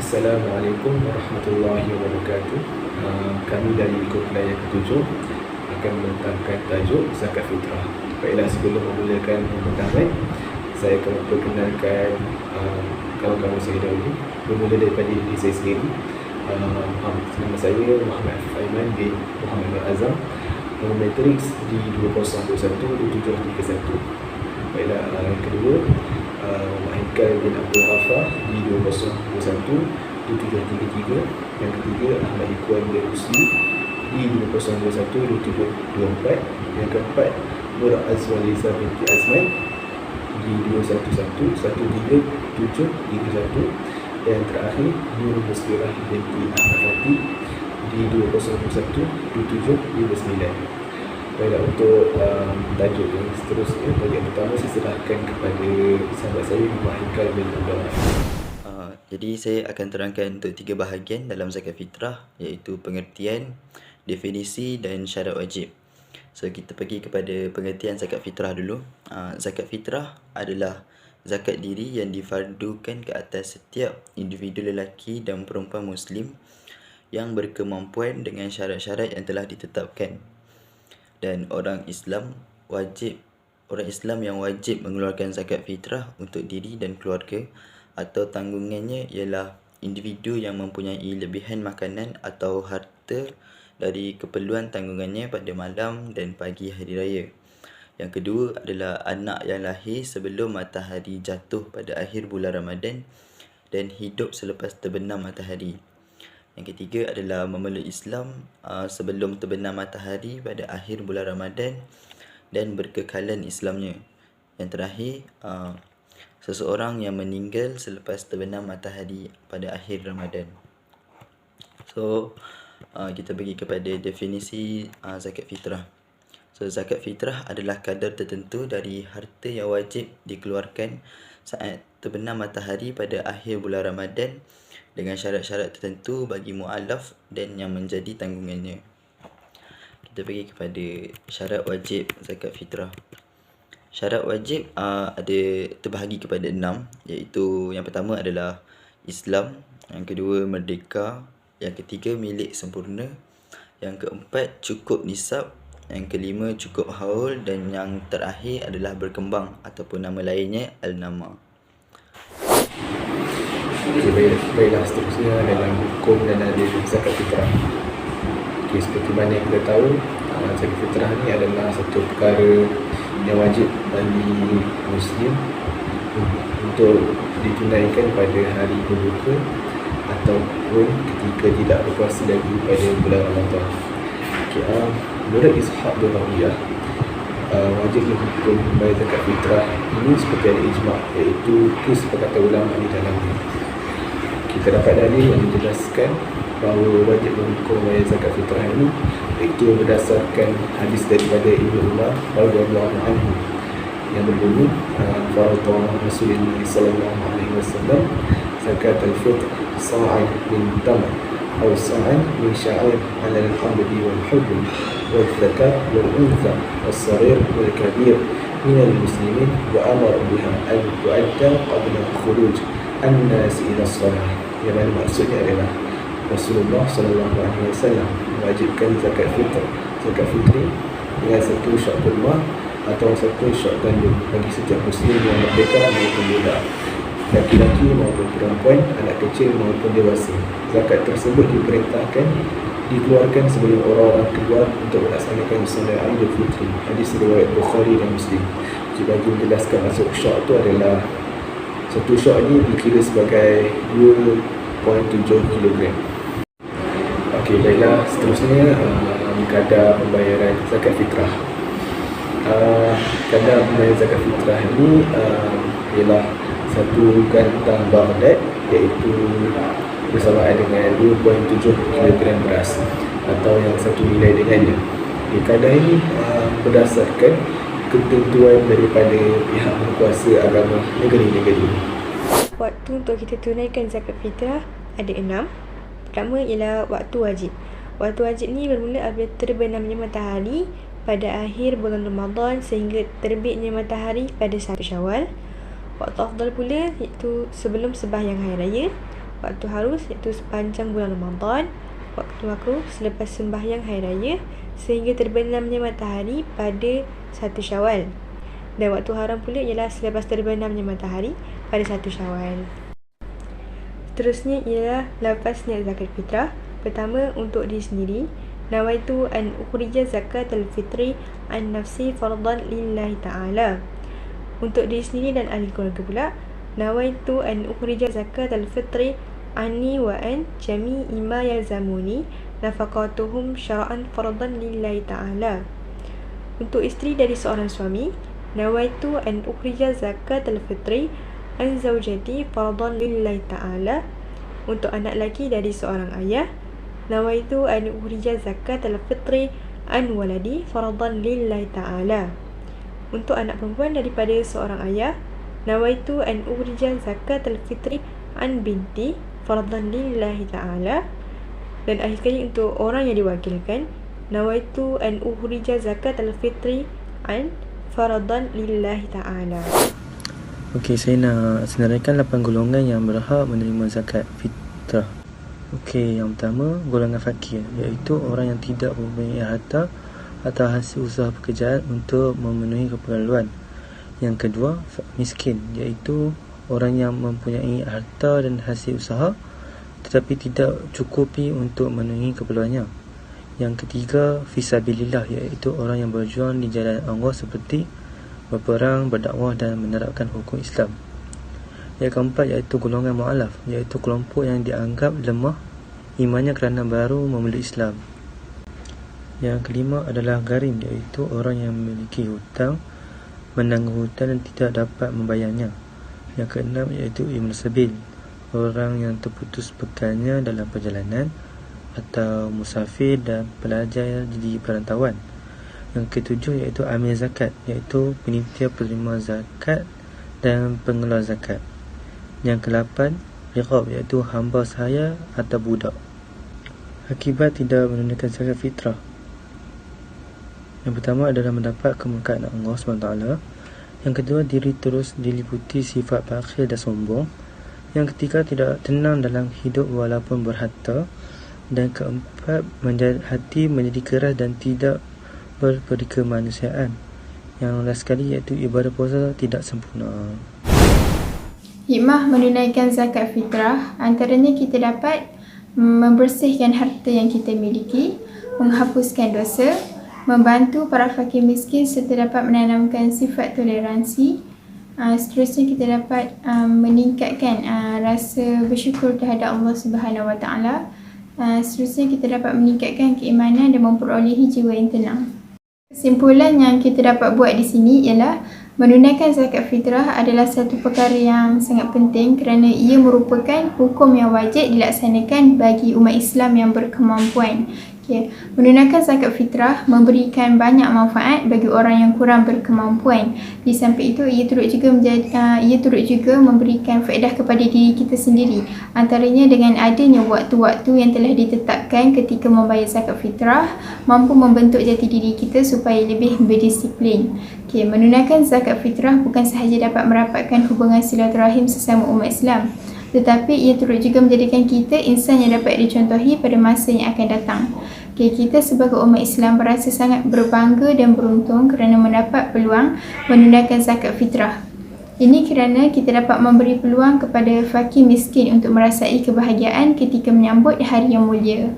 Assalamualaikum warahmatullahi wabarakatuh. Kami dari Kuliah ke-7 akan membentangkan tajuk zakat fitrah. Baiklah, sebelum memulakan pembentaran, saya akan memperkenalkan kawan-kawan saya dahulu. Bermula daripada diri saya sendiri. Nama saya Muhammad Aiman bin Muhammad Nur Azam. Nombor matrix di 2021-2731. Baiklah, yang kedua, Haikal bin Abdul Ghaffar di 2021-2733. Yang ketiga, Ahmad Ikhwan bin Rusli di 2021-2724. Yang keempat, Nur Azwaliza binti Azman di 211-1331. Dan terakhir, Nur Mustirah binti Ahmad Fatih di 2021-2759. Baiklah, untuk tajuk yang seterusnya, bagian pertama saya serahkan kepada sahabat saya, Muhammad Haikal bin Abdul Ghaffar. Jadi saya akan terangkan untuk 3 bahagian dalam zakat fitrah, iaitu pengertian, definisi dan syarat wajib. So kita pergi kepada pengertian zakat fitrah dulu. Zakat fitrah adalah zakat diri yang difardukan ke atas setiap individu lelaki dan perempuan Muslim yang berkemampuan dengan syarat-syarat yang telah ditetapkan. Dan orang Islam yang wajib mengeluarkan zakat fitrah untuk diri dan keluarga atau tanggungannya ialah individu yang mempunyai lebihan makanan atau harta dari keperluan tanggungannya pada malam dan pagi hari raya. Yang kedua adalah anak yang lahir sebelum matahari jatuh pada akhir bulan Ramadan dan hidup selepas terbenam matahari. Yang ketiga adalah memeluk Islam sebelum terbenam matahari pada akhir bulan Ramadan dan berkekalan Islamnya. Yang terakhir, seseorang yang meninggal selepas terbenam matahari pada akhir Ramadan. So, kita pergi kepada definisi zakat fitrah. So, zakat fitrah adalah kadar tertentu dari harta yang wajib dikeluarkan saat terbenam matahari pada akhir bulan Ramadan dengan syarat-syarat tertentu bagi mu'alaf dan yang menjadi tanggungannya. Kita pergi kepada syarat wajib zakat fitrah. Syarat wajib ada terbahagi kepada 6, iaitu yang pertama adalah Islam, yang kedua merdeka, yang ketiga milik sempurna, yang keempat cukup nisab, yang kelima cukup haul, dan yang terakhir adalah berkembang ataupun nama lainnya al-nama. Baiklah, seterusnya dalam hukum dan adil zakat fitrah. Seperti mana yang kita tahu, zakat fitrah ni adalah satu perkara yang wajib bagi Muslim untuk ditunaikan pada hari berbuka ataupun ketika tidak berpuasa lagi pada bulan Ramadan. Menurut Ishaq bin Rahiyah, wajibnya hukum membayar zakat fitrah ini seperti ada ijma', iaitu kesepakatan ulama di dalamnya. Kita dapat dalil yang menjelaskan bahawa wajib hukum membayar zakat fitrah ini iaitu berdasarkan hadis daripada Ibnu Umar radhiyallahu anhu yang berbunyi, faradallahu Rasulullah sallallahu alaihi wasallam zakat al-fitr sa'an min tamr aw sa'an min sya'ir 'ala al-hamdi wal hubbi wal zakah wal untha was saghir wal kabir min al-muslimin wa amara biha an tu'adda qabla khuruj an-nas ila as-salah. Yang mana maksudnya adalah Rasulullah sallallahu alaihi wasallam mewajibkan zakat fitri dengan satu syak kurma atau satu syak gandum bagi setiap muslim yang merdeka maupun budak, laki-laki maupun perempuan, anak kecil maupun dewasa. Zakat tersebut diperintahkan dikeluarkan sebelum orang-orang keluar untuk melaksanakan solat Idul Fitri. Hadis riwayat Bukhari dan Muslim. Bagi menjelaskan masuk syak itu adalah satu syak ini dikira sebagai 2.7 kg. Okey, baiklah, seterusnya kadar pembayaran zakat fitrah. Kadar pembayaran zakat fitrah ini ialah satu gantang Baghdad, iaitu bersamaan dengan 2.7 kg beras atau yang satu nilai dengannya. Kadar ini berdasarkan ketentuan daripada pihak berkuasa agama negeri-negeri. Waktu untuk kita tunaikan zakat fitrah ada 6. Pertama ialah waktu wajib. Waktu wajib ni bermula apabila terbenamnya matahari pada akhir bulan Ramadan sehingga terbitnya matahari pada 1 Syawal. Waktu afdal pula iaitu sebelum sembahyang hari raya. Waktu harus iaitu sepanjang bulan Ramadan. Waktu makruh selepas sembahyang hari raya sehingga terbenamnya matahari pada 1 Syawal. Dan waktu haram pula ialah selepas terbenamnya matahari pada 1 Syawal. Seterusnya ialah lafaz niat zakat fitrah. Pertama, untuk diri sendiri. Nawaitu an ukhrija zakat al-fitri an nafsi fardan lillahi ta'ala. Untuk diri sendiri dan ahli keluarga pula. Nawaitu an ukhrija zakat al-fitri anni wa an jami'i ma yalzamuni nafaqatuhum syara'an fardan lillahi ta'ala. Untuk isteri dari seorang suami. Nawaitu an ukhrija zakat al-fitri an zawjati fardan lillahi ta'ala. Untuk anak lelaki dari seorang ayah. Nawaitu an ukhrija zakat al-fitri an waladi fardan lillahi ta'ala. Untuk anak perempuan daripada seorang ayah. Nawaitu an ukhrija zakat al-fitri an binti fardan lillahi ta'ala. Dan akhir sekali untuk orang yang diwakilkan. Nawaitu an ukhrija zakat al-fitri an fardan lillahi ta'ala. Okey, saya nak senaraikan 8 golongan yang berhak menerima zakat fitrah. Okey, yang pertama, golongan fakir, iaitu orang yang tidak mempunyai harta atau hasil usaha pekerjaan untuk memenuhi keperluan. Yang kedua, miskin, iaitu orang yang mempunyai harta dan hasil usaha tetapi tidak cukupi untuk memenuhi keperluannya. Yang ketiga, fisabilillah, iaitu orang yang berjuang di jalan Allah seperti berperang, berdakwah dan menerapkan hukum Islam. Yang keempat iaitu golongan mu'alaf, iaitu kelompok yang dianggap lemah imannya kerana baru memeluk Islam. Yang kelima adalah gharim, iaitu orang yang memiliki hutang, menanggung hutang dan tidak dapat membayarnya. Yang keenam iaitu ibn sabil, orang yang terputus bekalnya dalam perjalanan atau musafir dan pelajar di perantauan. Yang ketujuh iaitu amil zakat, iaitu penitia penerima zakat dan pengeluar zakat. Yang ke-8, riqab, iaitu hamba sahaya atau budak. Akibat tidak menunaikan zakat fitrah. Yang pertama adalah mendapat kemurkaan Allah SWT. Yang kedua, diri terus diliputi sifat bakhil dan sombong. Yang ketiga, tidak tenang dalam hidup walaupun berharta. Dan keempat, hati menjadi keras dan tidak berperikemanusiaan. Yang last sekali iaitu ibadah puasa tidak sempurna. Hikmah menunaikan zakat fitrah, antaranya kita dapat membersihkan harta yang kita miliki, menghapuskan dosa, membantu para fakir miskin serta dapat menanamkan sifat toleransi. Seterusnya kita dapat meningkatkan rasa bersyukur terhadap Allah Subhanahu Wa Taala. Seterusnya kita dapat meningkatkan keimanan dan memperolehi jiwa yang tenang. Kesimpulan yang kita dapat buat di sini ialah menunaikan zakat fitrah adalah satu perkara yang sangat penting kerana ia merupakan hukum yang wajib dilaksanakan bagi umat Islam yang berkemampuan. Menunaikan zakat fitrah memberikan banyak manfaat bagi orang yang kurang berkemampuan. Di samping itu, ia turut juga memberikan faedah kepada diri kita sendiri. Antaranya dengan adanya waktu-waktu yang telah ditetapkan ketika membayar zakat fitrah, mampu membentuk jati diri kita supaya lebih berdisiplin. Menunaikan zakat fitrah bukan sahaja dapat merapatkan hubungan silaturahim sesama umat Islam, tetapi ia turut juga menjadikan kita insan yang dapat dicontohi pada masa yang akan datang. Kita sebagai umat Islam berasa sangat berbangga dan beruntung kerana mendapat peluang menunaikan zakat fitrah. Ini kerana kita dapat memberi peluang kepada fakir miskin untuk merasai kebahagiaan ketika menyambut hari yang mulia.